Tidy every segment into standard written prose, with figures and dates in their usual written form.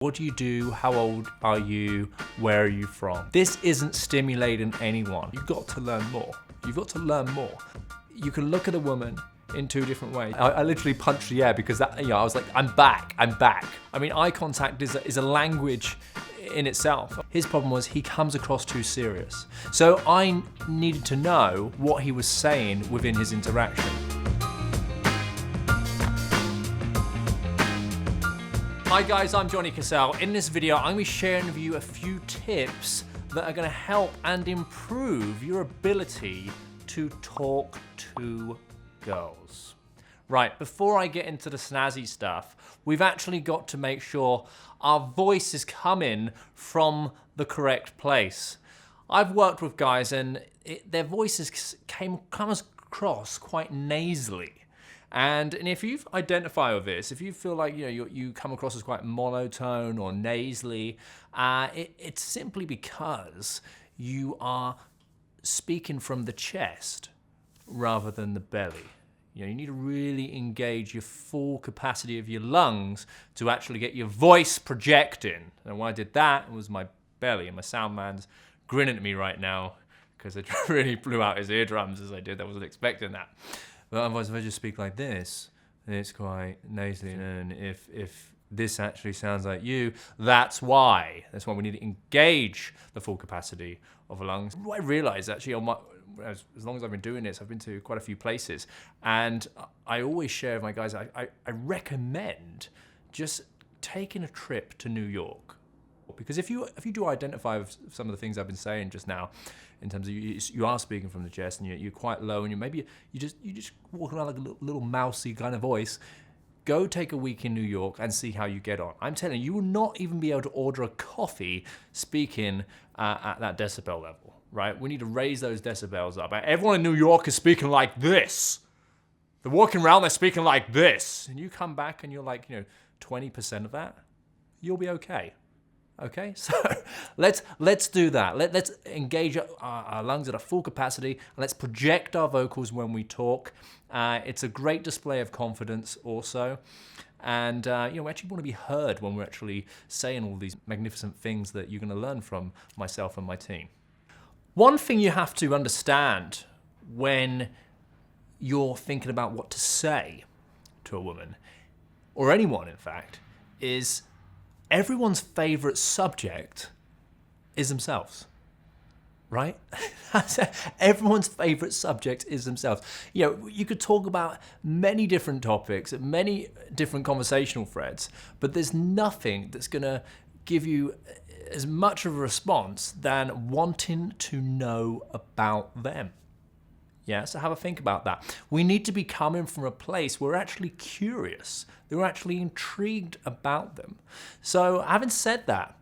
What do you do? How old are you? Where are you from? This isn't stimulating anyone. You've got to learn more. You've got to learn more. You can look at a woman in two different ways. I literally punched the air because that, I was like, I'm back. I mean, eye contact is a language in itself. His problem was he comes across too serious. So I needed to know what he was saying within his interaction. Hi guys, I'm Johnny Cassell. In this video, I'm going to be sharing with you a few tips that are going to help and improve your ability to talk to girls. Right, before I get into the snazzy stuff, we've actually got to make sure our voice is coming from the correct place. I've worked with guys and their voices comes across quite nasally. And if you've identified with this, if you feel like you come across as quite monotone or nasally, it's simply because you are speaking from the chest rather than the belly. You need to really engage your full capacity of your lungs to actually get your voice projecting. And when I did that, it was my belly, and my sound man's grinning at me right now because it really blew out his eardrums as I did. I wasn't expecting that. But otherwise, if I just speak like this, then it's quite nasally. And if this actually sounds like you, that's why. That's why we need to engage the full capacity of the lungs. What I realized actually, as long as I've been doing this, I've been to quite a few places. And I always share with my guys, I recommend just taking a trip to New York. Because if you do identify with some of the things I've been saying just now, in terms of you are speaking from the chest and you're quite low and you just walk around like a little mousy kind of voice, go take a week in New York and see how you get on. I'm telling you, you will not even be able to order a coffee speaking at that decibel level, right? We need to raise those decibels up. Everyone in New York is speaking like this. They're walking around, they're speaking like this. And you come back and you're like, 20% of that, you'll be okay. Okay, so let's do that. Let's engage our lungs at a full capacity, and let's project our vocals when we talk. It's a great display of confidence also. And we actually want to be heard when we're actually saying all these magnificent things that you're going to learn from myself and my team. One thing you have to understand when you're thinking about what to say to a woman, or anyone in fact, is everyone's favorite subject is themselves, right? Everyone's favorite subject is themselves. You could talk about many different topics, many different conversational threads, but there's nothing that's gonna give you as much of a response than wanting to know about them. Yeah, so have a think about that. We need to be coming from a place where we're actually curious, that we're actually intrigued about them. So having said that,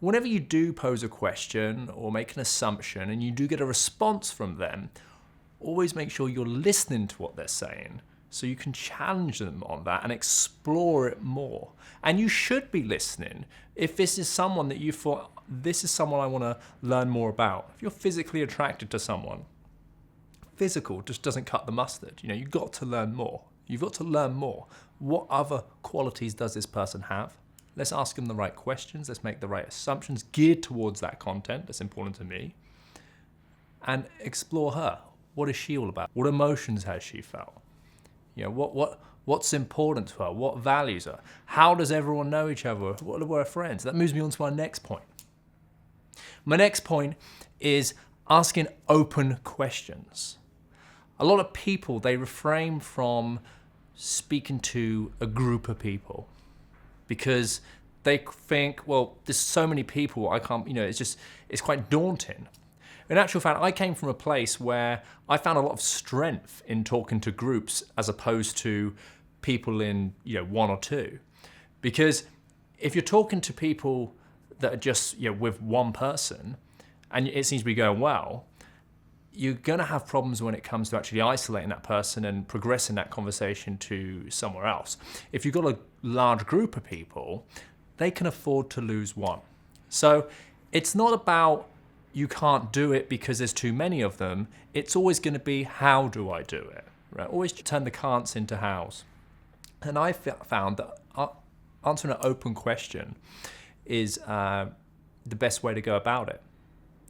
whenever you do pose a question or make an assumption and you do get a response from them, always make sure you're listening to what they're saying so you can challenge them on that and explore it more. And you should be listening if this is someone that you thought, this is someone I want to learn more about. If you're physically attracted to someone, physical just doesn't cut the mustard. You've got to learn more. You've got to learn more. What other qualities does this person have? Let's ask them the right questions. Let's make the right assumptions geared towards that content that's important to me. And explore her. What is she all about? What emotions has she felt? What's important to her? What values her? How does everyone know each other? What are her friends? That moves me on to my next point. My next point is asking open questions. A lot of people, they refrain from speaking to a group of people because they think, well, there's so many people, I can't, it's quite daunting. In actual fact, I came from a place where I found a lot of strength in talking to groups as opposed to people in, one or two. Because if you're talking to people that are just, with one person, and it seems to be going well, you're going to have problems when it comes to actually isolating that person and progressing that conversation to somewhere else. If you've got a large group of people, they can afford to lose one. So it's not about you can't do it because there's too many of them. It's always going to be, how do I do it? Right? Always turn the can'ts into hows. And I found that answering an open question is the best way to go about it.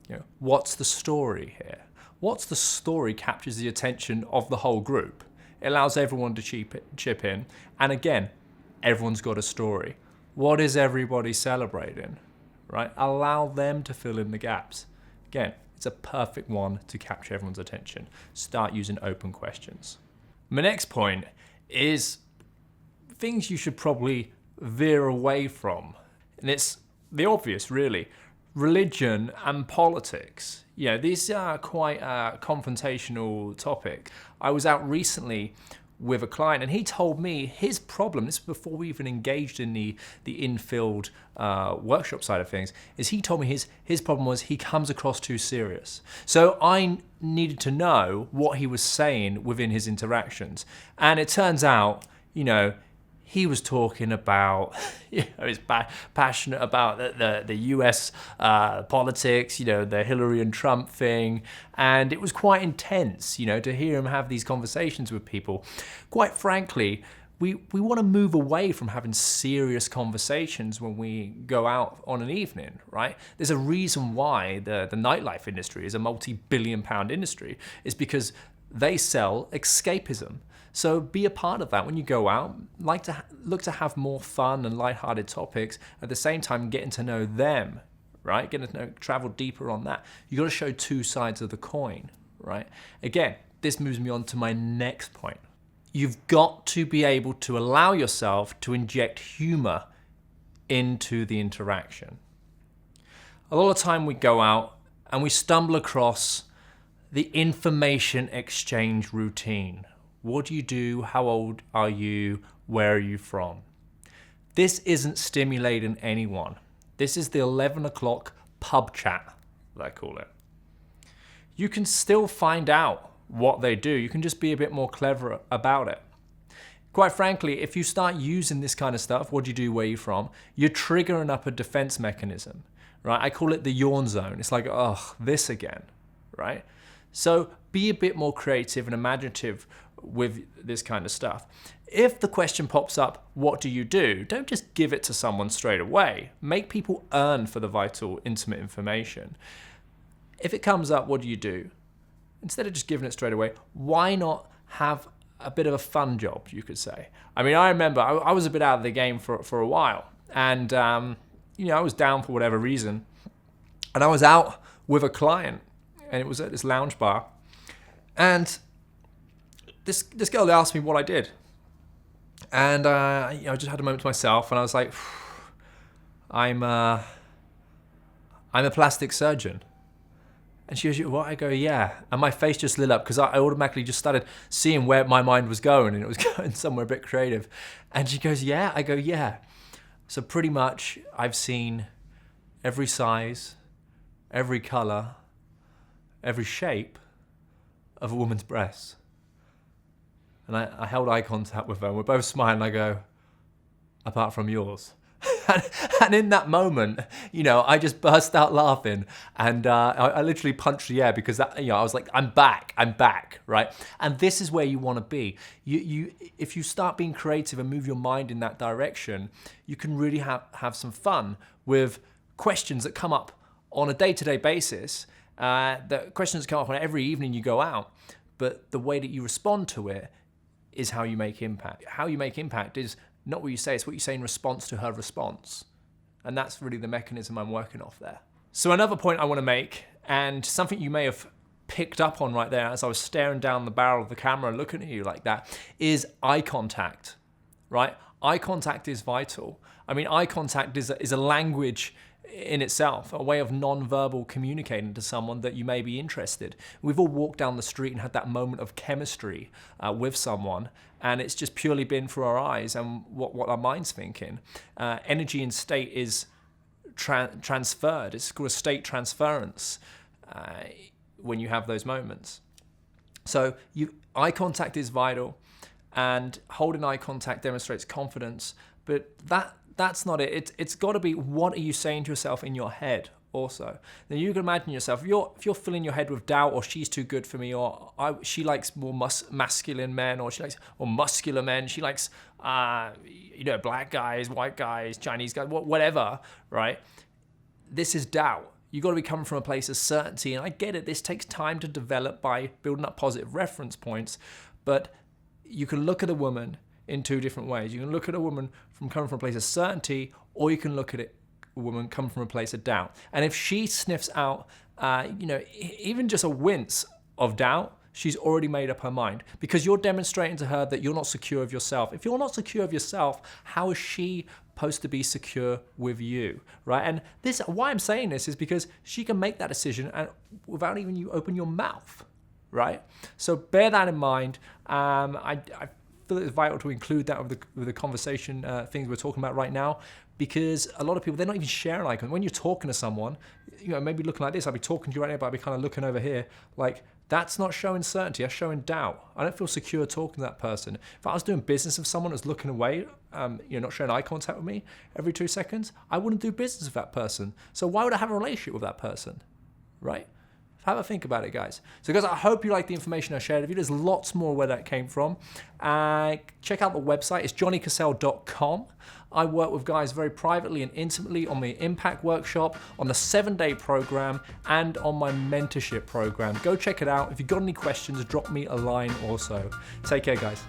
You know, what's the story here? What's the story captures the attention of the whole group. It allows everyone to chip in. And again, everyone's got a story. What is everybody celebrating, right? Allow them to fill in the gaps. Again, it's a perfect one to capture everyone's attention. Start using open questions. My next point is things you should probably veer away from. And it's the obvious, really. Religion and politics. You know, these are quite a confrontational topic. I was out recently with a client and he told me his problem, this was before we even engaged in the in-field workshop side of things, is he told me his problem was he comes across too serious. So I needed to know what he was saying within his interactions. And it turns out, you know, he was talking about, you know, he's passionate about the US politics, you know, the Hillary and Trump thing. And it was quite intense, you know, to hear him have these conversations with people. Quite frankly, we want to move away from having serious conversations when we go out on an evening, right? There's a reason why the nightlife industry is a multi-billion-pound industry. It's because they sell escapism. So be a part of that when you go out. Look to have more fun and lighthearted topics. At the same time, getting to know them, right? Getting to travel deeper on that. You got to show two sides of the coin, right? Again, this moves me on to my next point. You've got to be able to allow yourself to inject humor into the interaction. A lot of time we go out and we stumble across the information exchange routine. What do you do? How old are you? Where are you from? This isn't stimulating anyone. This is the 11 o'clock pub chat, as I call it. You can still find out what they do. You can just be a bit more clever about it. Quite frankly, if you start using this kind of stuff, what do you do, where are you from, you're triggering up a defense mechanism, right? I call it the yawn zone. It's like, oh, this again, right? So be a bit more creative and imaginative with this kind of stuff. If the question pops up, what do you do? Don't just give it to someone straight away. Make people earn for the vital, intimate information. If it comes up, what do you do? Instead of just giving it straight away, why not have a bit of a fun job, you could say? I mean, I remember I was a bit out of the game for a while, and you know, I was down for whatever reason, and I was out with a client, and it was at this lounge bar, and this girl asked me what I did, and you know, I just had a moment to myself, and I was like, I'm a plastic surgeon. And she goes, what? I go, yeah. And my face just lit up because I automatically just started seeing where my mind was going, and it was going somewhere a bit creative. And she goes, yeah? I go, yeah. So pretty much I've seen every size, every color, every shape of a woman's breasts. And I held eye contact with her, and we're both smiling. I go, apart from yours. And in that moment, you know, I just burst out laughing, and I literally punched the air because that, you know, I was like, I'm back, right? And this is where you want to be. If you start being creative and move your mind in that direction, you can really have some fun with questions that come up on a day-to-day basis. The questions come up on every evening you go out, but the way that you respond to it is how you make impact. How you make impact is not what you say, it's what you say in response to her response. And that's really the mechanism I'm working off there. So another point I want to make, and something you may have picked up on right there as I was staring down the barrel of the camera looking at you like that, is eye contact, right? Eye contact is vital. I mean, eye contact is a language in itself, a way of non-verbal communicating to someone that you may be interested. We've all walked down the street and had that moment of chemistry with someone, and it's just purely been through our eyes and what our mind's thinking. Energy and state is transferred. It's called a state transference when you have those moments. So eye contact is vital, and holding eye contact demonstrates confidence, but that's not it. It's got to be, what are you saying to yourself in your head also. Now you can imagine yourself, if you're filling your head with doubt, or she's too good for me, or she likes more masculine men, or she likes more muscular men, she likes black guys, white guys, Chinese guys, whatever, right? This is doubt. You've got to be coming from a place of certainty, and I get it, this takes time to develop by building up positive reference points, but you can look at a woman in two different ways. You can look at a woman from coming from a place of certainty, or you can look at a woman coming from a place of doubt. And if she sniffs out, even just a wince of doubt, she's already made up her mind, because you're demonstrating to her that you're not secure of yourself. If you're not secure of yourself, how is she supposed to be secure with you, right? And why I'm saying this is because she can make that decision without even you open your mouth, right? So bear that in mind. I feel it's vital to include that with the conversation things we're talking about right now, because a lot of people, they're not even sharing eye contact. When you're talking to someone, maybe looking like this, I'll be talking to you right now, but I'll be kind of looking over here, like, that's not showing certainty, that's showing doubt. I don't feel secure talking to that person. If I was doing business with someone that's looking away, not showing eye contact with me every 2 seconds, I wouldn't do business with that person. So why would I have a relationship with that person, right? Have a think about it, guys. So guys, I hope you like the information I shared with you. There's lots more where that came from. Check out the website. It's johnnycassell.com. I work with guys very privately and intimately on my Impact Workshop, on the 7-day program, and on my mentorship program. Go check it out. If you've got any questions, drop me a line also. Take care, guys.